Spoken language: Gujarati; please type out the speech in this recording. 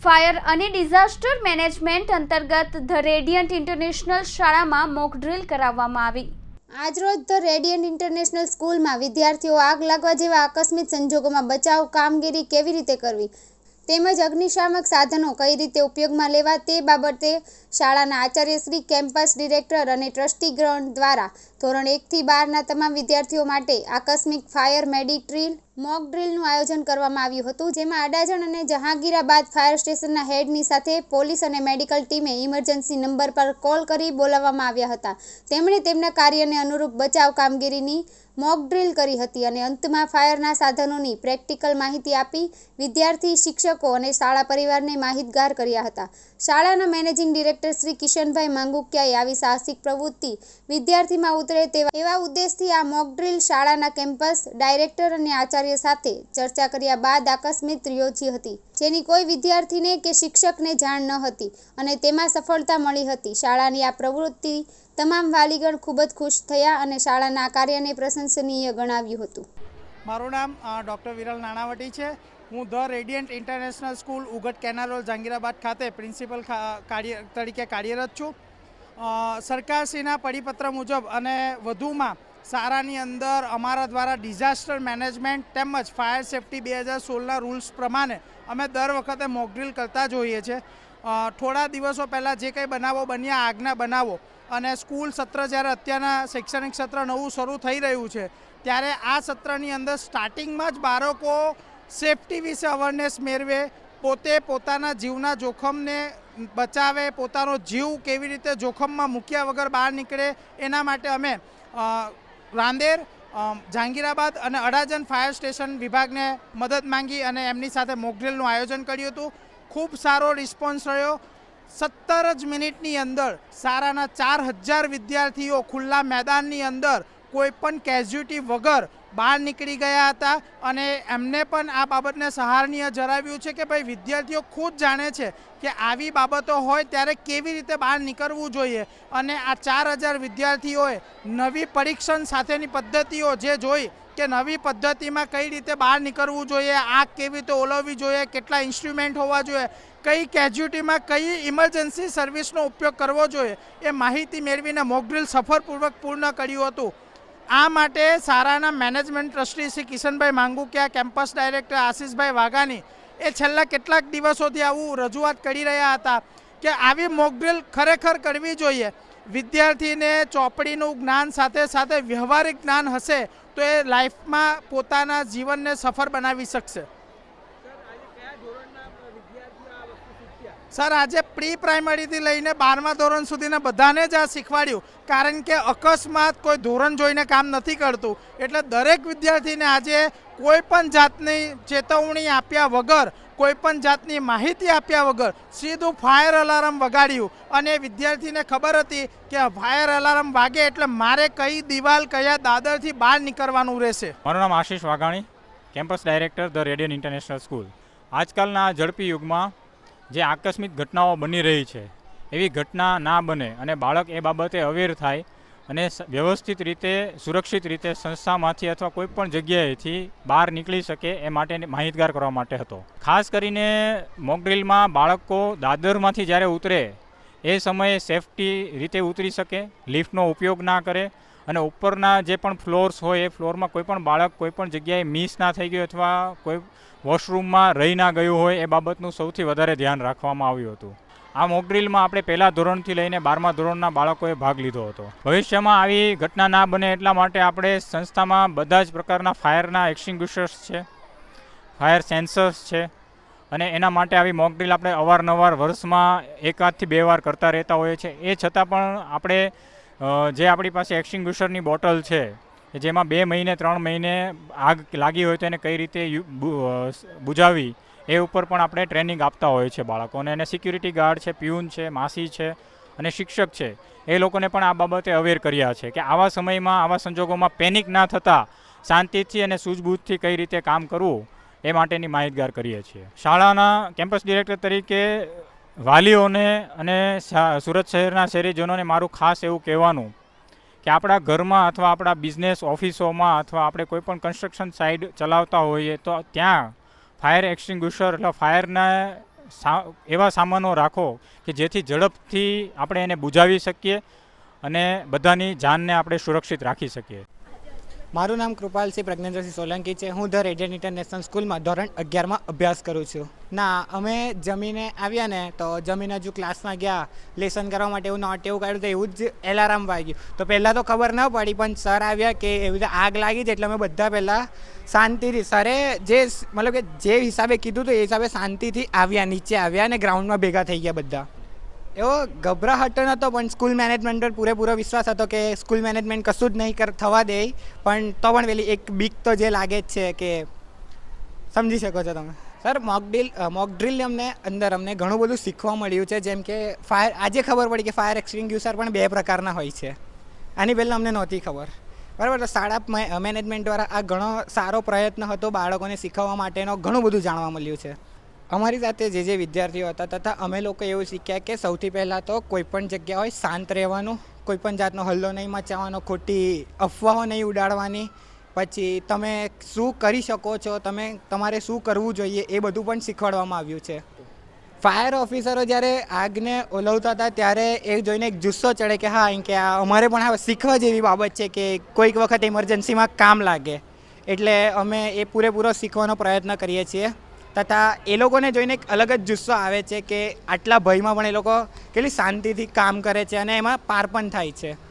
ફાયર અને ડિઝાસ્ટર મેનેજમેન્ટ અંતર્ગત ધ રેડિયન્ટ ઇન્ટરનેશનલ શાળામાં મોક ડ્રીલ કરાવવામાં આવી। આજરોજ ધ રેડિયન્ટ ઇન્ટરનેશનલ સ્કૂલમાં વિદ્યાર્થીઓ આગ લાગવા જેવા આકસ્મિક સંજોગોમાં બચાવ કામગીરી કેવી રીતે કરવી તેમજ અગ્નિશામક સાધનો કઈ રીતે ઉપયોગમાં લેવા તે બાબતે શાળાના આચાર્યશ્રી, કેમ્પસ ડિરેક્ટર અને ટ્રસ્ટીગણ દ્વારા ધોરણ 1 થી 12ના તમામ વિદ્યાર્થીઓ માટે આકસ્મિક ફાયર મેડિડ્રીલ મોક ડ્રીલનું આયોજન કરવામાં આવ્યું હતું, જેમાં અડાજણ અને જહાંગીરાબાદ ફાયર સ્ટેશનના હેડની સાથે પોલીસ અને મેડિકલ ટીમે ઇમરજન્સી નંબર પર કોલ કરી બોલાવવામાં આવ્યા હતા। તેમણે તેમના કાર્યને અનુરૂપ બચાવ કામગીરીની મોક ડ્રીલ કરી હતી અને અંતમાં ફાયરના સાધનોની પ્રેક્ટિકલ માહિતી આપી વિદ્યાર્થી, શિક્ષકો અને શાળા પરિવારને માહિતગાર કર્યા હતા। શાળાના મેનેજિંગ ડિરેક્ટર શ્રી કિશનભાઈ માંગુકિયાએ આવી સાહસિક પ્રવૃત્તિ વિદ્યાર્થીમાં ઉતરે તેવા ઉદ્દેશથી આ મોક ડ્રીલ શાળાના કેમ્પસ ડાયરેક્ટર અને આચાર્ય સાથે ચર્ચા કર્યા બાદ આકસ્મિક યોજી હતી, જેની કોઈ વિદ્યાર્થીને કે શિક્ષકને જાણ ન હતી અને તેમાં સફળતા મળી હતી। શાળાની આ પ્રવૃત્તિ તમામ વાલીગણ ખૂબ જ ખુશ થયા અને શાળાના કાર્યને પ્રશંસનીય ગણાવ્યું હતું। મારું નામ ડૉક્ટર વિરલ નાણાવટી છે। હું the Radiant International School Ugat canal road Jahangirabad ખાતે પ્રિન્સિપલ તરીકે કાર્યરત છું। સરકારશ્રીના પરિપત્ર મુજબ અને વધુમાં શાળાની અંદર અમારા દ્વારા ડિઝાસ્ટર મેનેજમેન્ટ તેમજ ફાયર સેફ્ટી 2016ના રૂલ્સ પ્રમાણે અમે દર વખતે મોક ડ્રીલ કરતા જ હોઈએ છીએ। થોડા દિવસો પહેલાં જે કંઈ બનાવો બન્યા, આગના બનાવો અને સ્કૂલ સત્ર જ્યારે અત્યારના શૈક્ષણિક સત્ર નવું શરૂ થઈ રહ્યું છે ત્યારે આ સત્રની અંદર સ્ટાર્ટિંગમાં જ બાળકો સેફટી વિશે અવેરનેસ મેળવે, પોતે પોતાના જીવના જોખમને બચાવે, પોતાનો જીવ કેવી રીતે જોખમમાં મૂક્યા વગર બહાર નીકળે એના માટે અમે રાંદેર, જહાંગીરાબાદ અને અડાજણ ફાયર સ્ટેશન વિભાગને મદદ માંગી અને એમની સાથે મોક ડ્રીલનું આયોજન કર્યું હતું। ખૂબ સારો રિસ્પોન્સ રહ્યો। 17 જ મિનિટની અંદર શાળાના 4000 વિદ્યાર્થીઓ ખુલ્લા મેદાનની અંદર કોઈ પણ કેઝ્યુટી વગર બહાર નીકળી ગયા હતા અને એમને પણ આ બાબતને સહારનીય જણાવ્યું છે કે ભાઈ વિદ્યાર્થીઓ ખુદ જાણે છે કે આવી બાબતો હોય ત્યારે કેવી રીતે બહાર નીકળવું જોઈએ અને આ 4000 વિદ્યાર્થીઓએ નવી પરીક્ષણ સાથેની પદ્ધતિઓ જે જોઈ કે નવી પદ્ધતિમાં કઈ રીતે બહાર નીકળવું જોઈએ, આગ કેવી રીતે ઓલવવી જોઈએ, કેટલા ઇન્સ્ટ્રુમેન્ટ હોવા જોઈએ, કઈ કેઝ્યુટીમાં કઈ ઇમરજન્સી સર્વિસનો ઉપયોગ કરવો જોઈએ એ માહિતી મેળવીને મોક ડ્રીલ સફળપૂર્વક પૂર્ણ કર્યું હતું। આ માટે શાળાના management trustee Shri Kishanbhai Mangukiya, campus director Ashishbhai Vaghani એ છેલ્લા કેટલાક દિવસોથી આવું રજૂઆત કરી રહ્યા હતા કે આવી મોક ડ્રીલ ખરેખર કરવી જોઈએ। વિદ્યાર્થીને ચોપડીનું જ્ઞાન સાથે સાથે વ્યવહારિક જ્ઞાન હશે તો એ લાઈફમાં પોતાના જીવનને સફળ બનાવી શકશે। સર, આજે પ્રી પ્રાઇમરીથી લઈને 12મા ધોરણ સુધીના બધાને જ આ શીખવાડ્યું, કારણ કે અકસ્માત કોઈ ધોરણ જોઈને કામ નથી કરતું, એટલે દરેક વિદ્યાર્થીને આજે કોઈ પણ જાતની ચેતવણી આપ્યા વગર, કોઈ પણ જાતની માહિતી આપ્યા વગર સીધું ફાયર અલાર્મ વગાડ્યું અને વિદ્યાર્થીને ખબર હતી કે ફાયર અલાર્મ વાગે એટલે મારે કઈ દિવાલ, કયા દાદરથી બહાર નીકળવાનું રહેશે। મારું નામ Ashish Vaghani, campus director the Radiant International School. આજકાલના ઝડપી યુગમાં જે આકસ્મિક ઘટનાઓ બની રહી છે એવી ઘટના ના બને અને બાળક એ બાબતે અવેર થાય અને વ્યવસ્થિત રીતે, સુરક્ષિત રીતે સંસ્થામાંથી અથવા કોઈ પણ જગ્યાએથી બહાર નીકળી શકે એ માટે માહિતગાર કરવા માટે હતો। ખાસ કરીને મોક ડ્રીલમાં બાળકો દાદરમાંથી જ્યારે ઉતરે એ સમયે સેફટી રીતે ઉતરી શકે, લિફ્ટનો ઉપયોગ ના કરે અને ઉપરના જે પણ ફ્લોર્સ હોય એ ફ્લોરમાં કોઈ પણ બાળક કોઈ પણ જગ્યાએ મિસ ના થઈ ગયું અથવા કોઈ વોશરૂમમાં રહી ના ગયું હોય એ બાબતનું સૌથી વધારે ધ્યાન રાખવામાં આવ્યું હતું। આ મોક ડ્રીલમાં આપણે પહેલા ધોરણથી લઈને 12મા ધોરણના બાળકોએ ભાગ લીધો હતો। ભવિષ્યમાં આવી ઘટના ના બને એટલા માટે આપણે સંસ્થામાં બધા જ પ્રકારના ફાયરના એક્સટિંગ્વિશર્સ છે, ફાયર સેન્સર્સ છે અને એના માટે આવી મોક ડ્રીલ આપણે અવારનવાર વર્ષમાં 1 થી 2 વાર કરતા રહેતા હોઈએ છીએ। એ છતાં પણ આપણે જે આપણી પાસે એક્સટિંગ્વિશરની બોટલ છે જેમાં 2 મહિને 3 મહિને આગ લાગી હોય તો એને કઈ રીતે બુઝાવી એ ઉપર પણ આપણે ટ્રેનિંગ આપતા હોઈએ છીએ બાળકોને, અને સિક્યુરિટી ગાર્ડ છે, પ્યુન છે, માસી છે અને શિક્ષક છે એ લોકોને પણ આ બાબતે અવેર કર્યા છે કે આવા સમયમાં, આવા સંજોગોમાં પેનિક ના થતાં શાંતિથી અને સૂઝબૂઝથી કઈ રીતે કામ કરવું એ માટેની માહિતગાર કરીએ છીએ। શાળાના કેમ્પસ ડિરેક્ટર તરીકે વાલીઓને અને સુરત શહેરના શહેરીજનોને મારું ખાસ એવું કહેવાનું કે આપણા ઘરમાં અથવા આપણા બિઝનેસ ઓફિસોમાં અથવા આપણે કોઈ પણ કન્સ્ટ્રક્શન સાઇટ ચલાવતા હોઈએ તો ત્યાં ફાયર એક્સટિંગ્વિશર એટલે ફાયરના એવા સામાનો રાખો કે જેથી ઝડપથી આપણે એને બુજાવી શકીએ અને બધાની જાનને આપણે સુરક્ષિત રાખી શકીએ. મારું નામ કૃપાલસિંહ પ્રજ્ઞેન્દ્રસિંહ સોલંકી છે. હું ધ રેડિયન્ટ ઇન્ટરનેશનલ સ્કૂલમાં ધોરણ 11માં અભ્યાસ કરું છું. ના, અમે જમીને આવ્યા ને તો જમીને હજુ ક્લાસમાં ગયા લેસન કરવા માટે એવું નોટ એવું કાઢ્યું તો એવું જ એલાર્મ વાગ્યું. તો પહેલાં તો ખબર ન પડી, પણ સર આવ્યા કે એવી રીતે આગ લાગી છે એટલે અમે બધા પહેલાં શાંતિથી સરે જે મતલબ કે જે હિસાબે કીધું હતું એ હિસાબે શાંતિથી આવ્યા, નીચે આવ્યા અને ગ્રાઉન્ડમાં ભેગા થઈ ગયા બધા. એવો ગભરાહટ નહોતો, પણ સ્કૂલ મેનેજમેન્ટ પર પૂરેપૂરો વિશ્વાસ હતો કે સ્કૂલ મેનેજમેન્ટ કશું જ નહીં થવા દે, પણ તો પણ પેલી એક બીક તો જે લાગે જ છે કે સમજી શકો છો તમે. સર મોક ડ્રીલ અમને ઘણું બધું શીખવા મળ્યું છે. જેમ કે આજે ખબર પડી કે ફાયર એક્સટિંગ્યુશર પણ 2 પ્રકારના હોય છે. આની પહેલાં અમને નહોતી ખબર. બરાબર, તો શાળા મેનેજમેન્ટ દ્વારા આ ઘણો સારો પ્રયત્ન હતો બાળકોને શીખવવા માટેનો. ઘણું બધું જાણવા મળ્યું છે. અમારી સાથે જે વિદ્યાર્થીઓ હતા તથા અમે લોકો એવું શીખ્યા કે સૌથી પહેલાં તો કોઈપણ જગ્યા હોય શાંત રહેવાનું, કોઈપણ જાતનો હલ્લો નહીં મચાવવાનો, ખોટી અફવાઓ નહીં ઉડાડવાની. પછી તમે શું કરી શકો છો, તમારે શું કરવું જોઈએ એ બધું પણ શીખવાડવામાં આવ્યું છે. ફાયર ઓફિસરો જ્યારે આગને ઓલવતા હતા ત્યારે એ જોઈને એક જુસ્સો ચડે કે હા કે આ અમારે પણ આ શીખવા જેવી બાબત છે કે કોઈક વખત ઇમરજન્સીમાં કામ લાગે. એટલે અમે એ પૂરેપૂરો શીખવાનો પ્રયત્ન કરીએ છીએ. તથા એ લોકોને જોઈને એક અલગ જ જુસ્સો આવે છે કે આટલા ભયમાં પણ એ લોકો કેટલી શાંતિથી કામ કરે છે અને એમાં પાર પણ થાય છે.